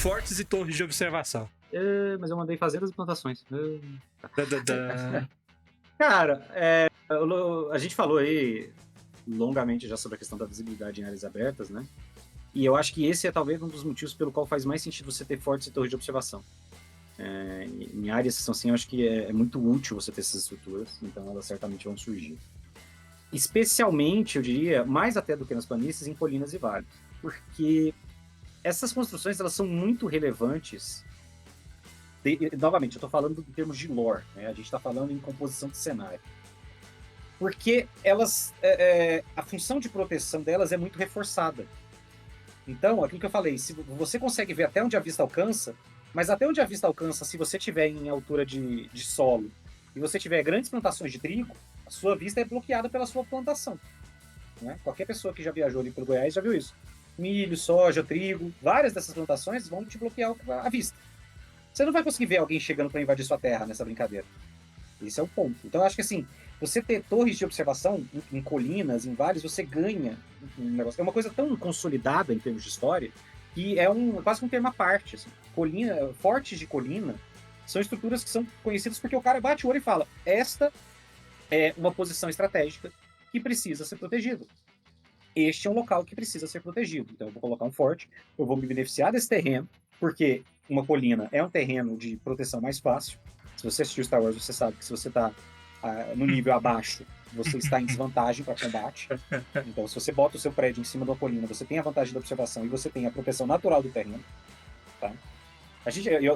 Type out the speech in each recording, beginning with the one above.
Fortes e torres de observação. Mas eu mandei fazendas e plantações. Da. Cara, a gente falou aí longamente já sobre a questão da visibilidade em áreas abertas, né? E eu acho que esse é talvez um dos motivos pelo qual faz mais sentido você ter fortes e torres de observação. Em áreas que são assim, eu acho que é muito útil você ter essas estruturas, então elas certamente vão surgir. Especialmente, eu diria, mais até do que nas planícies, em colinas e vales. Porque essas construções, elas são muito relevantes. Novamente, eu estou falando em termos de lore, né? A gente está falando em composição de cenário. Porque elas, a função de proteção delas é muito reforçada. Então, aquilo que eu falei, se você consegue ver até onde a vista alcança, mas até onde a vista alcança, se você estiver em altura de solo e você tiver grandes plantações de trigo, a sua vista é bloqueada pela sua plantação. Né? Qualquer pessoa que já viajou ali pelo Goiás já viu isso. Milho, soja, trigo, várias dessas plantações vão te bloquear a vista. Você não vai conseguir ver alguém chegando para invadir sua terra nessa brincadeira. Esse é o ponto. Então, eu acho que assim, você ter torres de observação em colinas, em vales, você ganha um negócio. É uma coisa tão consolidada em termos de história que é quase um termo à parte. Assim. Fortes de colina são estruturas que são conhecidas porque o cara bate o olho e fala: esta é uma posição estratégica que precisa ser protegida. Este é um local que precisa ser protegido. Então, eu vou colocar um forte, eu vou me beneficiar desse terreno, porque uma colina é um terreno de proteção mais fácil. Se você assistiu Star Wars, você sabe que se você está no nível abaixo, você está em desvantagem para combate. Então, se você bota o seu prédio em cima de uma colina, você tem a vantagem da observação e você tem a proteção natural do terreno. Tá?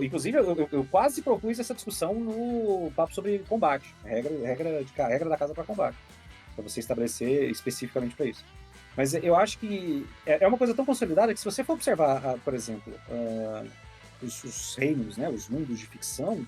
Inclusive, eu quase propus essa discussão no papo sobre combate. Regra da casa para combate. Para você estabelecer especificamente para isso. Mas eu acho que é uma coisa tão consolidada que se você for observar, por exemplo, os reinos, né, os mundos de ficção,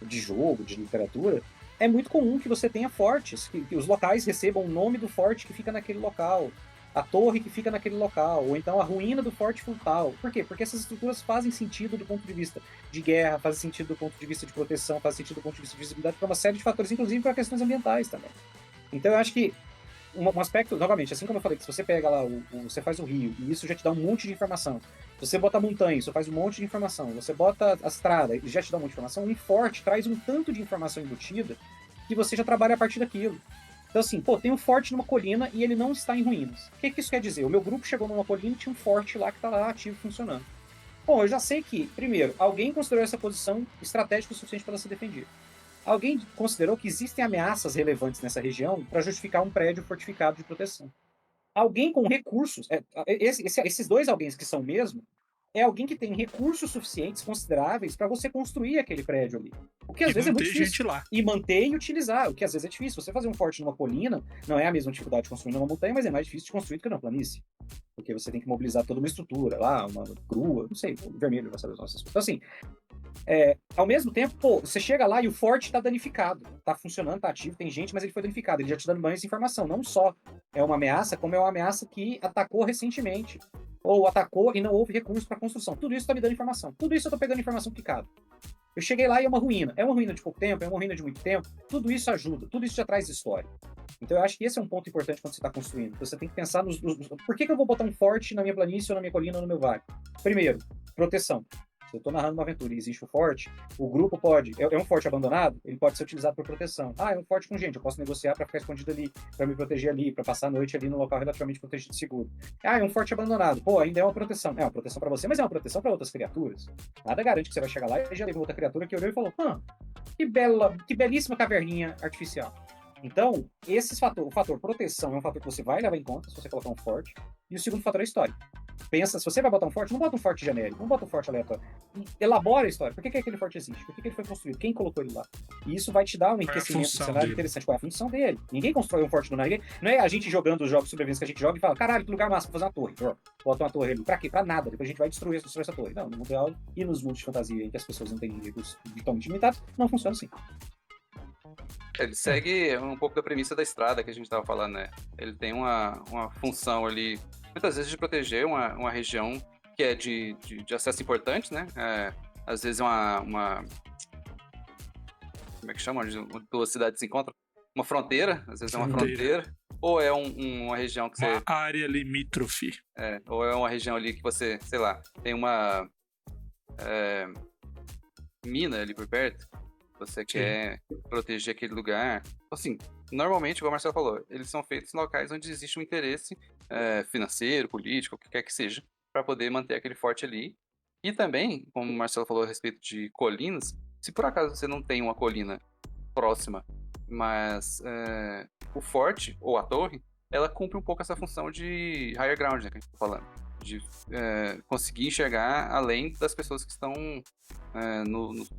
de jogo, de literatura, é muito comum que você tenha fortes, que os locais recebam o nome do forte que fica naquele local, a torre que fica naquele local, ou então a ruína do forte tal. Por quê? Porque essas estruturas fazem sentido do ponto de vista de guerra, fazem sentido do ponto de vista de proteção, fazem sentido do ponto de vista de visibilidade, para uma série de fatores, inclusive para questões ambientais também. Então eu acho que um aspecto, novamente, assim como eu falei, que se você pega lá, você faz o rio, e isso já te dá um monte de informação. Você bota a montanha, isso faz um monte de informação. Você bota a estrada, e já te dá um monte de informação. Um forte traz um tanto de informação embutida que você já trabalha a partir daquilo. Então assim, tem um forte numa colina e ele não está em ruínas. O que isso quer dizer? O meu grupo chegou numa colina e tinha um forte lá que está lá ativo, funcionando. Bom, eu já sei que, primeiro, alguém considerou essa posição estratégica o suficiente para ela se defender. Alguém considerou que existem ameaças relevantes nessa região para justificar um prédio fortificado de proteção. Alguém com recursos, esses dois alguém que são mesmo, é alguém que tem recursos suficientes, consideráveis, para você construir aquele prédio ali. O que às vezes é muito difícil. Gente lá. E manter e utilizar, o que às vezes é difícil. Você fazer um forte numa colina não é a mesma dificuldade de construir numa montanha, mas é mais difícil de construir do que numa planície. Porque você tem que mobilizar toda uma estrutura lá, uma grua, não sei, o vermelho vai saber as nossas coisas. Então assim, ao mesmo tempo, você chega lá e o forte está danificado. Está funcionando, está ativo, tem gente, mas ele foi danificado. Ele já te dando mais informação. Não só é uma ameaça, como é uma ameaça que atacou recentemente. Ou atacou e não houve recurso para construção. Tudo isso está me dando informação. Tudo isso eu estou pegando informação picada. Eu cheguei lá e é uma ruína. É uma ruína de pouco tempo, é uma ruína de muito tempo. Tudo isso ajuda, tudo isso já traz história. Então eu acho que esse é um ponto importante quando você está construindo. Você tem que pensar por que eu vou botar um forte na minha planície, ou na minha colina, ou no meu vale? Primeiro, proteção. Se eu estou narrando uma aventura e existe um forte, o grupo pode... É um forte abandonado? Ele pode ser utilizado por proteção. É um forte com gente, eu posso negociar para ficar escondido ali, para me proteger ali, para passar a noite ali no local relativamente protegido e seguro. É um forte abandonado. Ainda é uma proteção. É uma proteção para você, mas é uma proteção para outras criaturas. Nada garante que você vai chegar lá e já levou outra criatura que olhou e falou: que belíssima caverninha artificial. Então, o fator proteção é um fator que você vai levar em conta se você colocar um forte. E o segundo fator é a história. Pensa, se você vai botar um forte, não bota um forte genérico, não bota um forte aleatório. Elabora a história. Por que aquele forte existe? Por que ele foi construído? Quem colocou ele lá? E isso vai te dar um enriquecimento do cenário interessante. Qual é a função dele? Ninguém constrói um forte do nada. Não é a gente jogando os jogos de sobrevivência que a gente joga e fala: caralho, que lugar massa, vou fazer uma torre. Bota uma torre ali. Pra quê? Pra nada. Depois a gente vai destruir essa torre. Não, no mundo real e nos mundos de fantasia em que as pessoas não têm recursos totalmente limitados, não funciona assim. Ele segue um pouco da premissa da estrada que a gente estava falando, né? Ele tem uma função ali, muitas vezes, de proteger uma região que é de acesso importante, né? Às vezes uma... Como é que chama? Onde duas cidades se encontram? Uma fronteira, às vezes é uma fronteira. Ou é uma região que você... Uma área limítrofe. Ou é uma região ali que você, sei lá, tem uma mina ali por perto, você quer proteger aquele lugar. Assim, normalmente, igual o Marcelo falou, eles são feitos em locais onde existe um interesse financeiro, político, o que quer que seja, para poder manter aquele forte ali. E também, como o Marcelo falou a respeito de colinas, se por acaso você não tem uma colina próxima, mas o forte, ou a torre, ela cumpre um pouco essa função de higher ground, né, que a gente tá falando. De conseguir enxergar além das pessoas que estão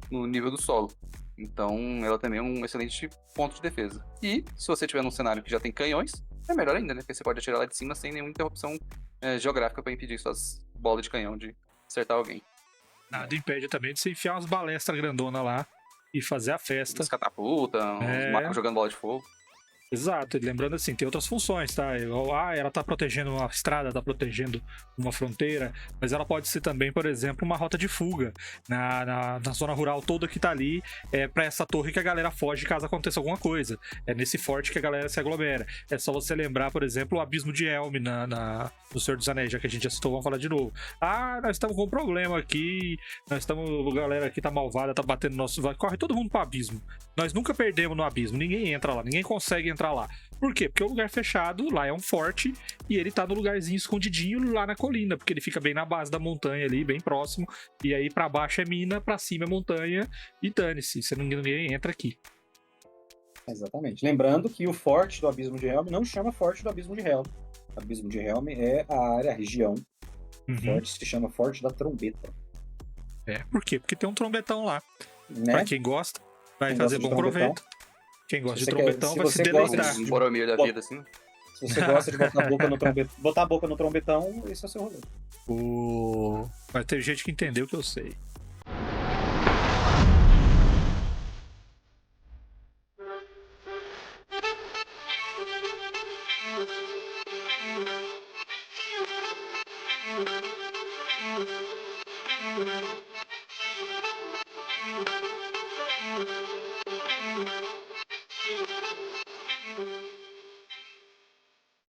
no nível do solo. Então, ela também é um excelente ponto de defesa. E, se você tiver num cenário que já tem canhões, é melhor ainda, né? Porque você pode atirar lá de cima sem nenhuma interrupção geográfica para impedir suas bolas de canhão de acertar alguém. Nada impede também de você enfiar umas balestras grandonas lá e fazer a festa. Uns catapulta, uns macos jogando bola de fogo. Exato, e lembrando assim, tem outras funções, tá? Ela tá protegendo uma estrada, tá protegendo uma fronteira, mas ela pode ser também, por exemplo, uma rota de fuga na zona rural toda que tá ali, pra essa torre que a galera foge caso aconteça alguma coisa. É nesse forte que a galera se aglomera. É só você lembrar, por exemplo, o Abismo de Helm no Senhor dos Anéis, já que a gente já citou, vamos falar de novo. Nós estamos com um problema aqui, a galera aqui tá malvada, tá batendo nosso... Corre todo mundo pro abismo. Nós nunca perdemos no abismo, ninguém entra lá, ninguém consegue entrar lá. Por quê? Porque é um lugar fechado, lá é um forte, e ele tá no lugarzinho escondidinho lá na colina, porque ele fica bem na base da montanha ali, bem próximo, e aí pra baixo é mina, pra cima é montanha, e dane-se, ninguém entra aqui. Exatamente. Lembrando que o forte do Abismo de Helm não chama forte do Abismo de Helm. O Abismo de Helm é a área, a região. O forte se chama Forte da Trombeta. Por quê? Porque tem um trombetão lá. Né? Pra quem gosta, vai Quem fazer gosta bom de trombetão. proveito. Quem gosta Se de você trombetão quer- vai se se você gosta deleitar. Um Boromir da vida, assim. Se você gosta de botar a boca no trombetão, esse é o seu rolê. Vai ter gente que entendeu que eu sei.